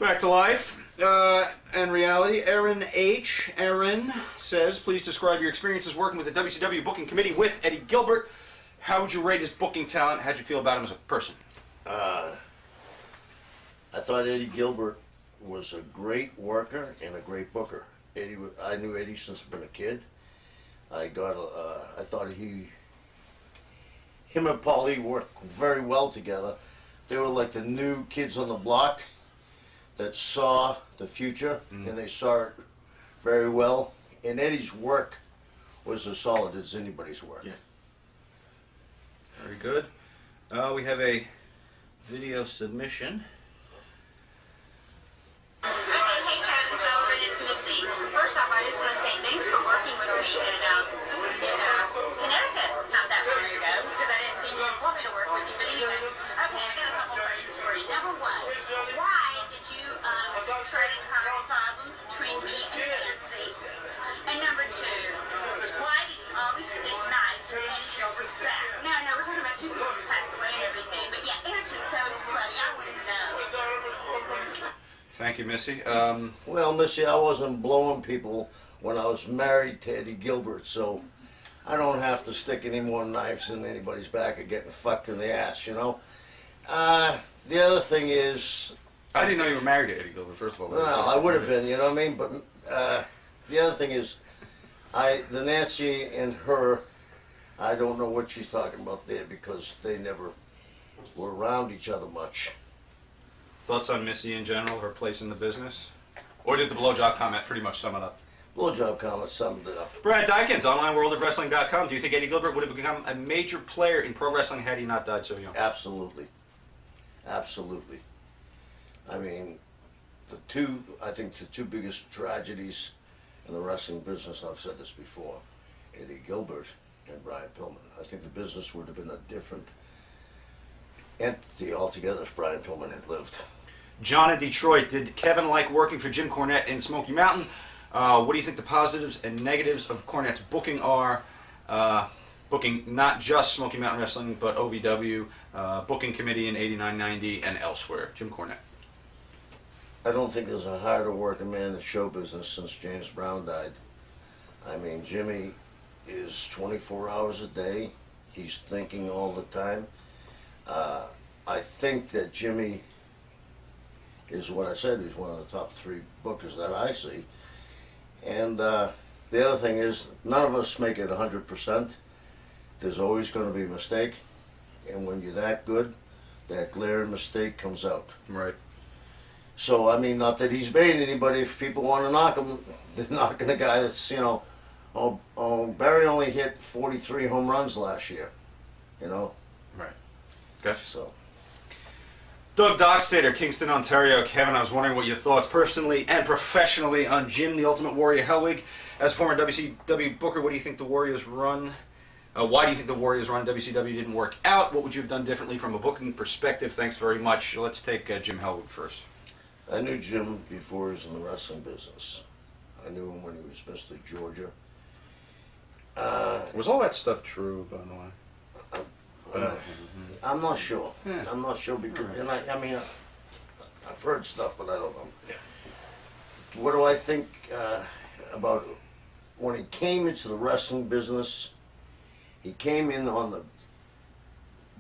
Back to life and reality. Aaron H. Aaron says, please describe your experiences working with the WCW booking committee with Eddie Gilbert. How would you rate his booking talent? How'd you feel about him as a person? I thought Eddie Gilbert was a great worker and a great booker. I knew Eddie since I've been a kid. I thought him and Paulie worked very well together. They were like the new kids on the block that saw the future, and they saw it very well. And Eddie's work was as solid as anybody's work. Yeah. Very good. We have a video submission. Hey, Captain Sullivan, it's Missy. First off, I just want to say thanks for working with me in Connecticut not that long ago, because I didn't think you would want me to work with you. But anyway, okay, I got a couple questions for you. Number one, why did you try to cause problems between me and Nancy? And number two, why did you always stick knives in Eddie Gilbert's back? Now, I know we're talking about two people who passed away and everything, but yeah, answer those, buddy. I want to know. Thank you, Missy. Well, Missy, I wasn't blowing people when I was married to Eddie Gilbert, so I don't have to stick any more knives in anybody's back or getting fucked in the ass, you know? The other thing is... I didn't know you were married to Eddie Gilbert, first of all. Well, I would have been, you know what I mean? But the other thing is, the Nancy and her, I don't know what she's talking about there because they never were around each other much. Thoughts on Missy in general, her place in the business? Or did the blowjob comment pretty much sum it up? Blowjob comment summed it up. Brad Dykins, onlineworldofwrestling.com. Do you think Eddie Gilbert would have become a major player in pro wrestling had he not died so young? Absolutely. Absolutely. I mean, I think the two biggest tragedies in the wrestling business, I've said this before, Eddie Gilbert and Brian Pillman. I think the business would have been a different entity altogether if Brian Pillman had lived. John in Detroit, did Kevin like working for Jim Cornette in Smoky Mountain? What do you think the positives and negatives of Cornette's booking are? Booking not just Smoky Mountain Wrestling, but OVW, booking committee in 89-90 and elsewhere. Jim Cornette. I don't think there's a harder working man in the show business since James Brown died. I mean, Jimmy is 24 hours a day. He's thinking all the time. I think that Jimmy is what I said, he's one of the top 3 bookers that I see. And the other thing is, none of us make it 100%. There's always going to be a mistake. And when you're that good, that glaring mistake comes out. Right. So, I mean, not that he's made anybody. If people want to knock him, they're knocking a guy that's, you know, Barry only hit 43 home runs last year, you know. Right. Gotcha. So. Doug Dockstader, Kingston, Ontario. Kevin, I was wondering what your thoughts personally and professionally on Jim, the Ultimate Warrior Hellwig. As a former WCW booker, what do you think the Warriors run? Why do you think the Warriors run WCW didn't work out? What would you have done differently from a booking perspective? Thanks very much. Let's take Jim Hellwig first. I knew Jim before he was in the wrestling business. I knew him when he was Mr. Georgia. Was all that stuff true, by the way? I'm not sure. Yeah. I'm not sure because, and I mean, I've heard stuff, but I don't know. Yeah. What do I think about when he came into the wrestling business? He came in on the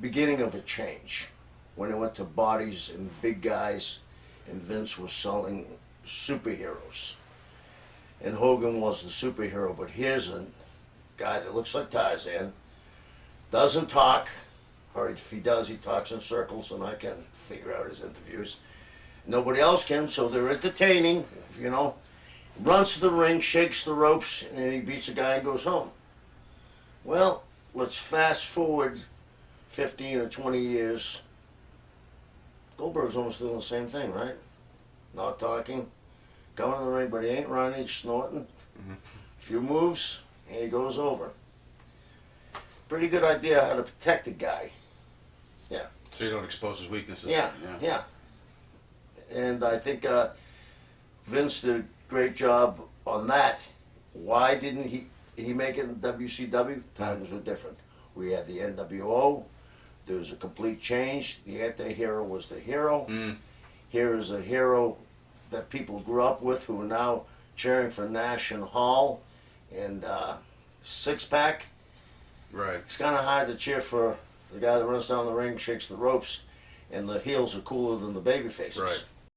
beginning of a change when it went to bodies and big guys, and Vince was selling superheroes. And Hogan was the superhero, but here's a guy that looks like Tarzan, doesn't talk, or if he does, he talks in circles, and I can figure out his interviews. Nobody else can, so they're entertaining, you know. Runs to the ring, shakes the ropes, and then he beats a guy and goes home. Well, let's fast forward 15 or 20 years. Goldberg's almost doing the same thing, right? Not talking, going to the ring, but he ain't running, he's snorting. Few moves, and he goes over. Pretty good idea how to protect a guy. Yeah. So you don't expose his weaknesses. Yeah. And I think Vince did a great job on that. Why didn't he make it in WCW? Times were different. We had the NWO. There was a complete change. The anti-hero was the hero. Here is a hero that people grew up with who are now cheering for Nash and Hall and Six Pack. Right. It's kind of hard to cheer for the guy that runs down the ring, shakes the ropes, and the heels are cooler than the baby faces. Right.